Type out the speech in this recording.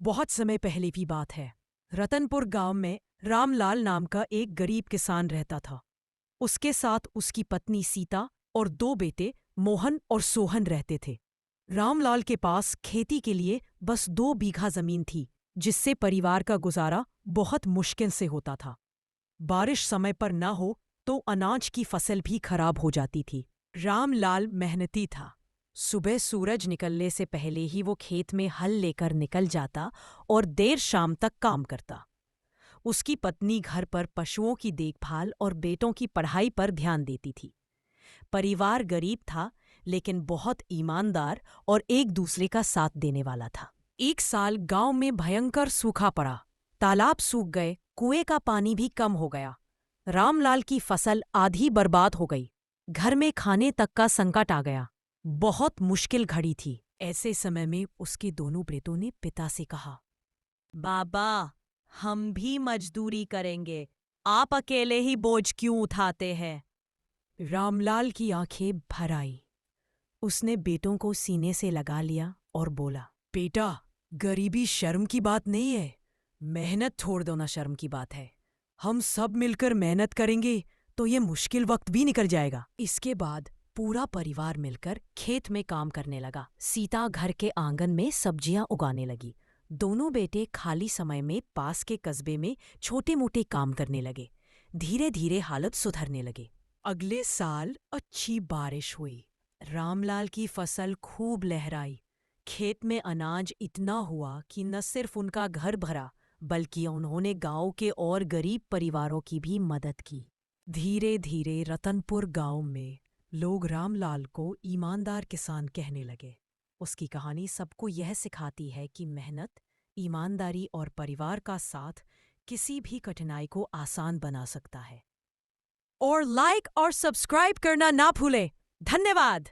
बहुत समय पहले की बात है। रतनपुर गांव में रामलाल नाम का एक गरीब किसान रहता था। उसके साथ उसकी पत्नी सीता और दो बेटे मोहन और सोहन रहते थे। रामलाल के पास खेती के लिए बस 2 बीघा जमीन थी, जिससे परिवार का गुजारा बहुत मुश्किल से होता था। बारिश समय पर न हो तो अनाज की फसल भी खराब हो जाती थी। रामलाल मेहनती था। सुबह सूरज निकलने से पहले ही वो खेत में हल लेकर निकल जाता और देर शाम तक काम करता। उसकी पत्नी घर पर पशुओं की देखभाल और बेटों की पढ़ाई पर ध्यान देती थी। परिवार गरीब था, लेकिन बहुत ईमानदार और एक दूसरे का साथ देने वाला था। एक साल गांव में भयंकर सूखा पड़ा। तालाब सूख गए, कुएं का पानी भी कम हो गया। रामलाल की फसल आधी बर्बाद हो गई। घर में खाने तक का संकट आ गया। बहुत मुश्किल घड़ी थी। ऐसे समय में उसके दोनों बेटों ने पिता से कहा, बाबा, हम भी मजदूरी करेंगे, आप अकेले ही बोझ क्यों उठाते हैं? रामलाल की आंखें भर आई। उसने बेटों को सीने से लगा लिया और बोला, बेटा, गरीबी शर्म की बात नहीं है। मेहनत छोड़ दो ना, शर्म की बात है। हम सब मिलकर मेहनत करेंगे तो ये मुश्किल वक्त भी निकल जाएगा। इसके बाद पूरा परिवार मिलकर खेत में काम करने लगा। सीता घर के आंगन में सब्जियां उगाने लगी। दोनों बेटे खाली समय में पास के कस्बे में छोटे मोटे काम करने लगे। धीरे धीरे हालत सुधरने लगी। अगले साल अच्छी बारिश हुई। रामलाल की फसल खूब लहराई। खेत में अनाज इतना हुआ कि न सिर्फ उनका घर भरा, बल्कि उन्होंने गांव के और गरीब परिवारों की भी मदद की। धीरे धीरे रतनपुर गांव में लोग रामलाल को ईमानदार किसान कहने लगे। उसकी कहानी सबको यह सिखाती है कि मेहनत, ईमानदारी और परिवार का साथ किसी भी कठिनाई को आसान बना सकता है। और लाइक और सब्सक्राइब करना ना भूलें। धन्यवाद।